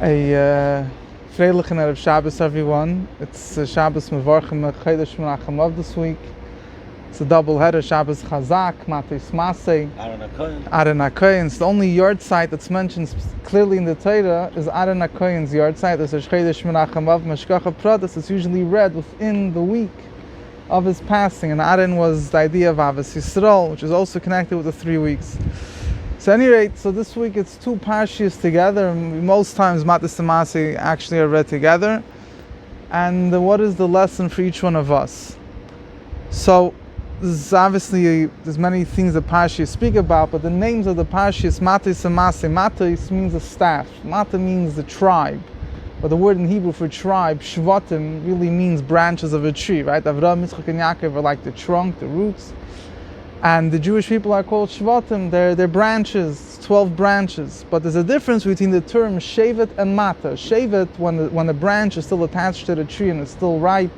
A Freilich and Erev Shabbos, everyone. It's Shabbos Mevorchem Chodesh Menachem of this week. It's a double header, Shabbos Chazak, Matis Masei, Aaron HaKohen's. The only yard site that's mentioned clearly in the Torah is Aaron HaKohen's yard site. There's a Chodesh Menachem of Meshkacha Pradas. It's usually read within the week of his passing. And Aaron was the idea of Avos Yisrael, which is also connected with the 3 weeks. So at any rate, so this week it's two parshas together. Most times Matis Masei actually are read together. And what is the lesson for each one of us? So there's obviously there's many things that parshas speak about, but the names of the parshas, Matis and Masei. Matis means a staff. Mata means the tribe. But the word in Hebrew for tribe, Shvatim, really means branches of a tree, right? Avraham, Yitzchak, and Yaakov are like the trunk, the roots. And the Jewish people are called Shvatim. They're branches, 12 branches. But there's a difference between the term Shevet and Mata. Shevet, when the branch is still attached to the tree and it's still ripe,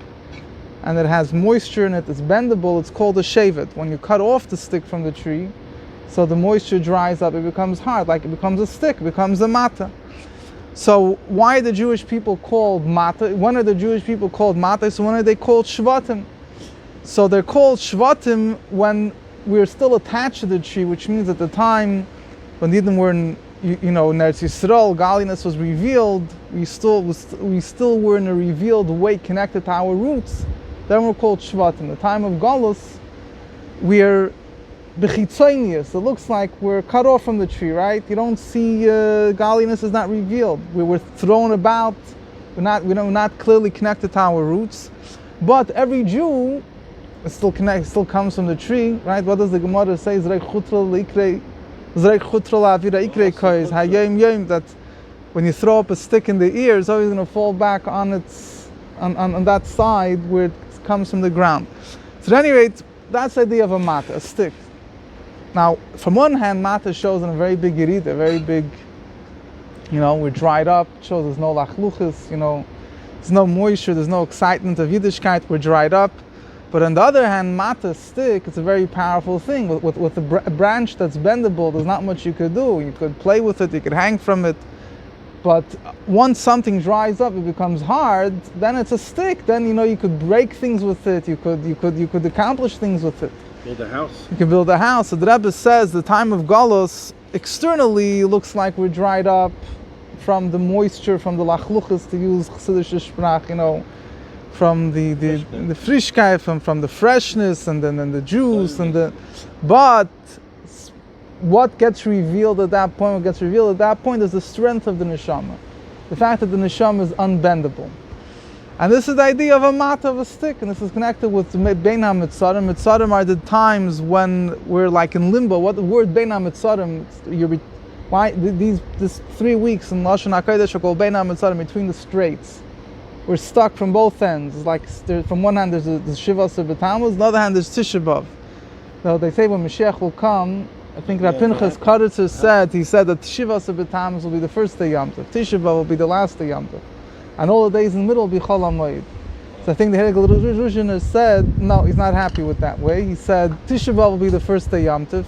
and it has moisture in it, it's bendable, it's called a Shevet. When you cut off the stick from the tree, so the moisture dries up, it becomes hard, like it becomes a stick, it becomes a Mata. So why are the Jewish people called Mata? When are the Jewish people called Mata? So when are they called Shvatim? So they're called Shvatim when we're still attached to the tree, which means at the time when the Yidden were in Eretz Yisrael, godliness was revealed, we still were in a revealed way connected to our roots. Then we're called Shvatim. The time of Galus, we're bechitzonius. It looks like we're cut off from the tree, right? You don't see, godliness is not revealed. We were thrown about. We're not clearly connected to our roots. But every Jew still comes from the tree, right? What does the Gemara say? That when you throw up a stick in the ear, it's always going to fall back on that side where it comes from the ground. So at any rate, that's the idea of a mata, a stick. Now, from one hand, mata shows in a very big yerida, very big, we're dried up, it shows there's no lachluchis, there's no moisture, there's no excitement of Yiddishkeit, we're dried up. But on the other hand, mata, stick, it's a very powerful thing. With a branch that's bendable, there's not much you could do. You could play with it, you could hang from it. But once something dries up, it becomes hard, then it's a stick. Then, you could break things with it, you could accomplish things with it. Build a house. You can build a house. So the Rebbe says the time of Galus, externally looks like we're dried up from the moisture, from the lachluchas, to use Chassidische Sprach, from the frischkeit, from the freshness, and then the juice, but what gets revealed at that point? What gets revealed at that point is the strength of the neshama, the fact that the neshama is unbendable, and this is the idea of a mata, of a stick, and this is connected with Bein HaMitzarim. Mitzarim are the times when we're like in limbo. What the word Bein HaMitzarim? Why these 3 weeks in Lashon HaKodesh are called Bein HaMitzarim, between the straits. We're stuck from both ends. It's like from one hand there's Shivas of B'Tammuz, on the other hand there's Tisha B'Av. So they say when Mashiach will come, I think Rabbi Pinchas Karitzer said that Shivas of B'Tammuz will be the first day Yom Tov, Tisha B'Av will be the last day Yom Tov, and all the days in the middle will be Chol HaMoed. So I think the Hegel Ruzhiner said, no, he's not happy with that way. He said Tisha B'Av will be the first day Yom Tov,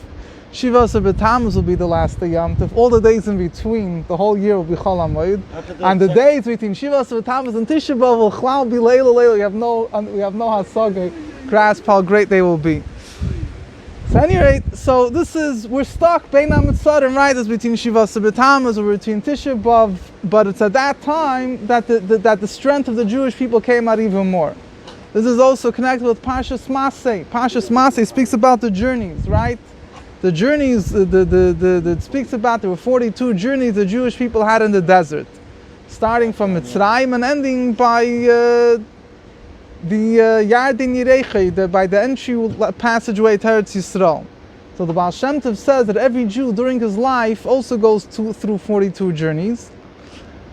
Shivas of B'Tammuz will be the last day Yom Tov. All the days in between, the whole year will be Chol HaMoed. And the days between Shivas of B'Tammuz and Tisha B'Av will Chlal be Leila. We have no hasaga, grasp how great they will be. So at any rate, we're stuck. Bein HaMitzarim, right? It's between Shivas of B'Tammuz or between Tisha B'Av. But it's at that time that the strength of the Jewish people came out even more. This is also connected with Parshas Masei. Parshas Masei speaks about the journeys, right? The journeys, it speaks about, there were 42 journeys the Jewish people had in the desert, starting from Mitzrayim and ending by the Yardin Yerechei, by the entry passageway to Eretz Yisrael. So the Baal Shem Tov says that every Jew during his life also goes through 42 journeys.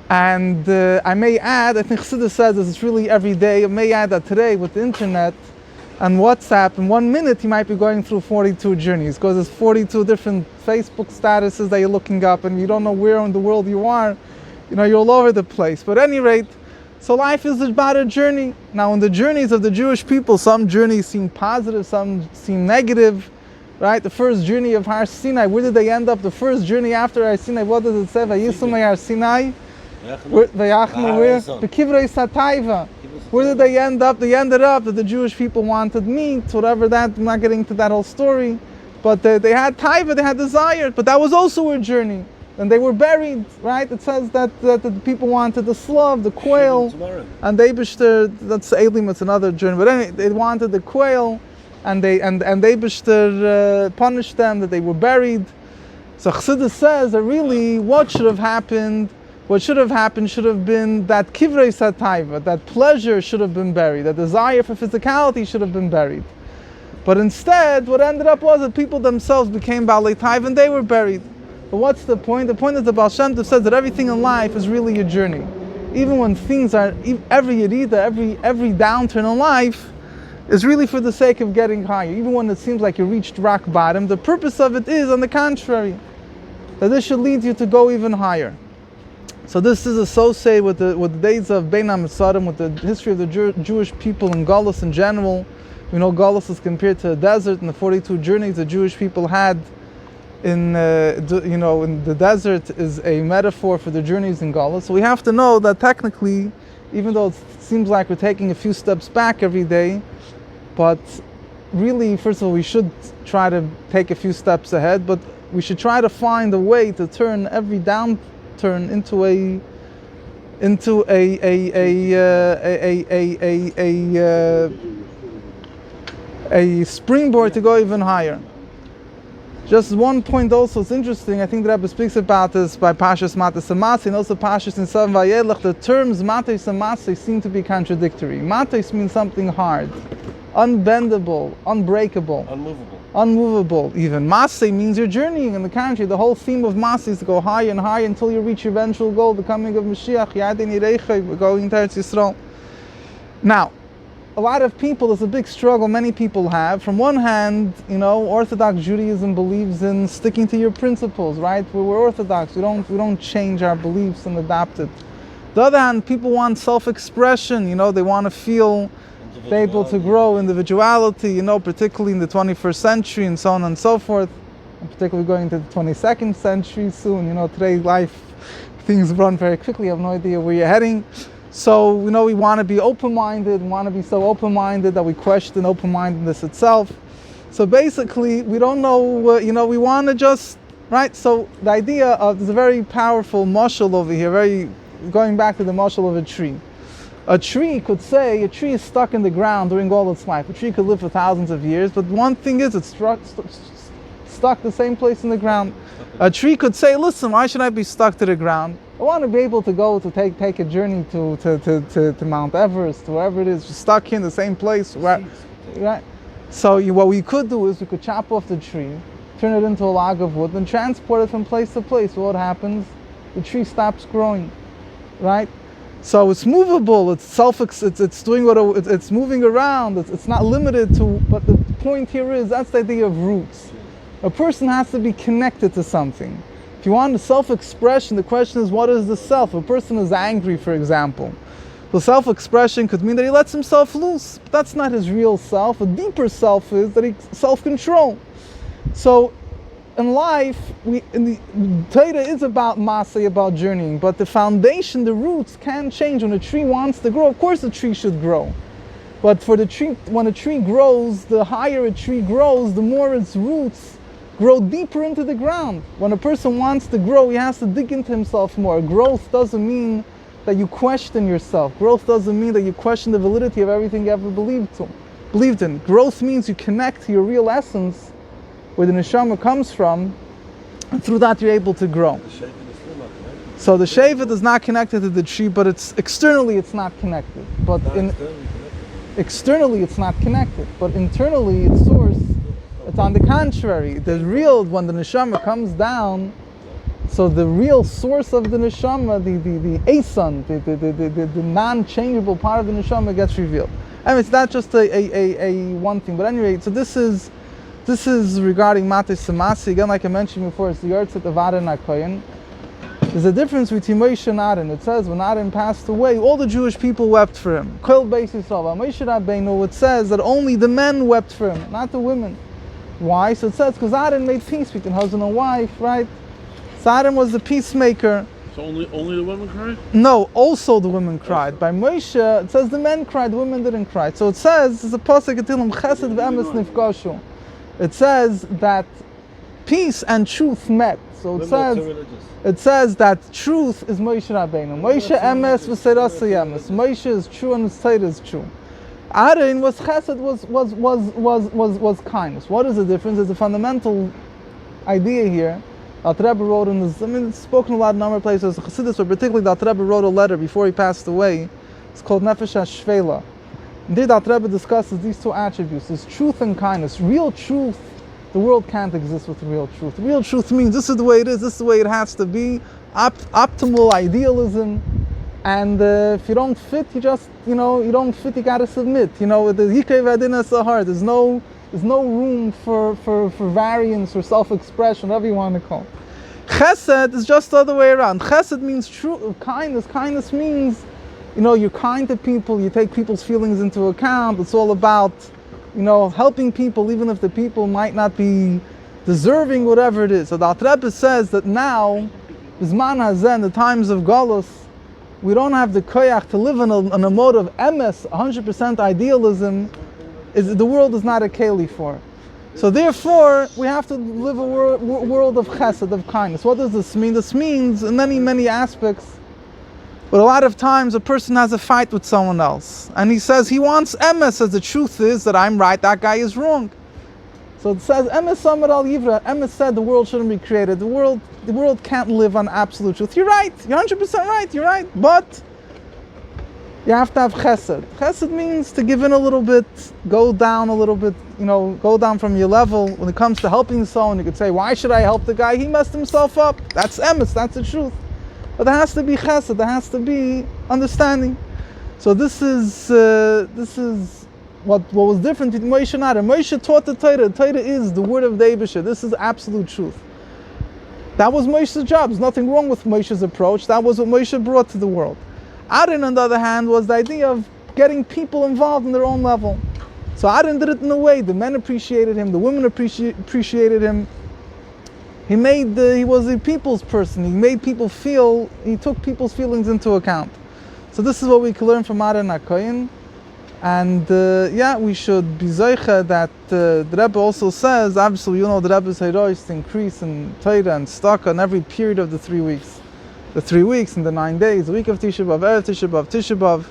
And I may add, I think Chassidus says this is really every day. I may add that today with the internet and WhatsApp, in 1 minute you might be going through 42 journeys, because there's 42 different Facebook statuses that you're looking up, and you don't know where in the world you are. You're all over the place. But at any rate, so life is about a journey. Now, in the journeys of the Jewish people, some journeys seem positive, some seem negative, right? The first journey of Har Sinai, where did they end up? The first journey after Har Sinai, what does it say? Vayisumay Har Sinai. Where did they end up? They ended up that the Jewish people wanted meat, whatever that, I'm not getting to that whole story. But they had taiva, they had desire, but that was also a journey. And they were buried, right? It says that the people wanted the slav, the quail, and they that's Elim, it's another journey. But anyway, they wanted the quail, and they punished them, that they were buried. So Chassidus says that really what should have happened should have been that kivrei sataiva, that pleasure should have been buried, that desire for physicality should have been buried. But instead, what ended up was that people themselves became balei taiva and they were buried. But what's the point? The point is the Baal Shem Tov says that everything in life is really a journey. Even when things are, every yerida, every downturn in life is really for the sake of getting higher. Even when it seems like you reached rock bottom, the purpose of it is, on the contrary, that this should lead you to go even higher. So this is associated with the days of Bein HaMetzarim, with the history of the Jewish people in Galus in general. We know Galus is compared to a desert, and the 42 journeys the Jewish people had in the desert is a metaphor for the journeys in Galus. So we have to know that technically, even though it seems like we're taking a few steps back every day, but really, first of all, we should try to take a few steps ahead, but we should try to find a way to turn every downturn into a springboard to go even higher. Just one point also, it's interesting, I think the Rebbe speaks about this by Pashas Matas and Masei, and also Pashas in Seven Vayelech. The terms Matas and Masei seem to be contradictory. Matas means something hard, unbendable, unbreakable, unmovable even. Masei means you're journeying in the country. The whole theme of Masei is to go higher and higher until you reach your eventual goal, the coming of Mashiach, Yadin Yireichai, going to Eretz Yisrael. Now, a lot of people, there's a big struggle many people have. From one hand, Orthodox Judaism believes in sticking to your principles, right? We're Orthodox. We don't change our beliefs and adopt it. The other hand, people want self-expression. They want to feel able to grow individuality. Particularly in the 21st century and so on and so forth. And particularly going to the 22nd century soon. Today life, things run very quickly. I have no idea where you're heading. So, we want to be open-minded, we want to be so open-minded that we question open-mindedness itself. So basically, we don't know, we want to just, right? So the idea of, there's a very powerful mashal over here, going back to the mashal of a tree. A tree could say, a tree is stuck in the ground during all its life. A tree could live for thousands of years, but one thing is, it's stuck the same place in the ground. A tree could say, listen, why should I be stuck to the ground? I want to be able to go to take a journey to Mount Everest, wherever it is, just stuck here in the same place, right? So what we could do is we could chop off the tree, turn it into a log of wood, and transport it from place to place. What happens? The tree stops growing, right? So it's movable. It's doing it's moving around. It's not limited to. But the point here is that's the idea of roots. A person has to be connected to something. If you want self-expression, the question is, what is the self? A person is angry, for example. The self-expression could mean that he lets himself loose. But that's not his real self. A deeper self is that he self-control. So, in life, the Torah is about masay, about journeying. But the foundation, the roots, can change. When a tree wants to grow, of course the tree should grow. But for the tree, when a tree grows, the higher a tree grows, the more its roots grow deeper into the ground. When a person wants to grow, he has to dig into himself more. Growth doesn't mean that you question yourself. Growth doesn't mean that you question the validity of everything you ever believed in. Growth means you connect to your real essence, where the neshama comes from, and through that you're able to grow. So the shevet is not connected to the tree, but externally it's not connected. But externally it's not connected, but internally its source. It's on the contrary. The real, when the neshama comes down, so the real source of the neshama, the asan, the non-changeable part of the neshama gets revealed. I mean, it's not just a one thing. But anyway, so this is regarding Matas and Masei. Again, like I mentioned before, it's the Yartzeit of Aaron HaKohen. There's a difference between Moshe and Aaron. It says when Aaron passed away, all the Jewish people wept for him. Kol Beis Yisrael. Moshe Rabbeinu, it says that only the men wept for him, not the women. Why? So it says because Aaron made peace between husband and wife, right? So Aaron was the peacemaker. So only the women cried? No, also the women cried. By Moshe, it says the men cried, the women didn't cry. So it says, it's a pasuk in Tehillim, Chesed v'emes nifgashu. It says that peace and truth met. So it says that truth is Moshe Rabbeinu. Moshe emes v'seirasa yemes. Moshe is true and his Torah is true. Aaron was chesed, was kindness. What is the difference? There's a fundamental idea here. That Rebbe wrote in this, it's spoken a lot in a number of places. Chassidus, but particularly that Rebbe wrote a letter before he passed away. It's called Nefesh HaShvela. Indeed, that Rebbe discusses these two attributes: there's truth and kindness. Real truth, the world can't exist with real truth. Real truth means this is the way it is, this is the way it has to be. Optimal idealism. And if you don't fit, you just, you don't fit, you gotta submit. The Yikei V'Adina Sahar, there's no room for variance or self-expression, whatever you want to call it. Chesed is just the other way around. Chesed means true kindness. Kindness means, you're kind to people, you take people's feelings into account. It's all about, helping people, even if the people might not be deserving, whatever it is. So the Alter Rebbe says that now, Bizman Hazeh, in the times of Galus, we don't have the koyach to live in a mode of emes, 100% idealism. The world is not a keli for. So therefore, we have to live a world of chesed, of kindness. What does this mean? This means in many, many aspects. But a lot of times a person has a fight with someone else. And he says he wants emes, as the truth is that I'm right, that guy is wrong. So it says, emes samar al yivra. Emes said the world shouldn't be created. The world can't live on absolute truth. You're right. You're 100% right. You're right. But you have to have chesed. Chesed means to give in a little bit, go down a little bit, go down from your level. When it comes to helping someone, you could say, why should I help the guy? He messed himself up. That's emes, that's the truth. But there has to be chesed, there has to be understanding. So this is what was different with Moshe and Aaron. Moshe taught the Torah. The Torah is the word of the Eibusher. This is absolute truth. That was Moshe's job. There's nothing wrong with Moshe's approach. That was what Moshe brought to the world. Aaron, on the other hand, was the idea of getting people involved in their own level. So Aaron did it in a way. The men appreciated him. The women appreciated him. He was a people's person. He made people feel. He took people's feelings into account. So this is what we can learn from Aaron HaKohen. And we should be zeicha that the Rebbe also says, obviously, the Rebbe's herois to increase in Torah and Staka in every period of the 3 weeks. The 3 weeks and the 9 days, the week of Tisha B'Av, Erev Tisha B'Av,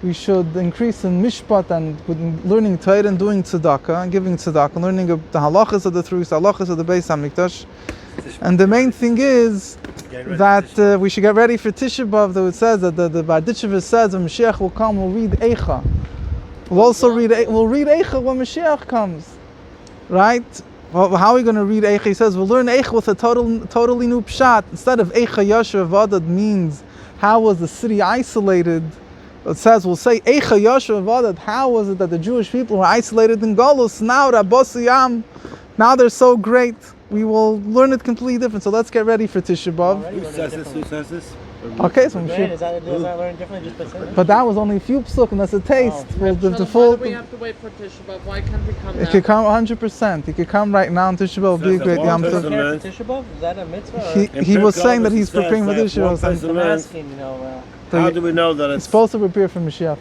we should increase in Mishpat and with learning Torah and doing Tzedakah, and giving Tzedakah, learning the halachas of the 3 weeks, the halachas of the Beis HaMikdash. And the main thing is that we should get ready for Tisha B'Av. Though it says that the Barditchever says when Mashiach will come, we'll read Eicha. We'll read Eicha when Mashiach comes, right? Well, how are we going to read Eicha? He says we'll learn Eicha with a totally new pshat. Instead of Eicha Yasher Vadad means how was the city isolated. It says we'll say Eicha Yasher Vadad. How was it that the Jewish people were isolated in Golus? Now Rabbosiyam, now they're so great. We will learn it completely different. So let's get ready for Tisha B'Av. Who says this? Okay, so does that learn differently just by but that was only a few psukim. That's a taste. Why do we have to wait for Tisha B'Av? Why can't we come now? It could come 100%. He could come right now, and Tisha B'Av will be a great Yom Tov. Tisha B'Av? Is that a mitzvah? He was saying that he's preparing for Tisha B'Av. I'm asking, how do we know that it's supposed to prepare for Mashiach?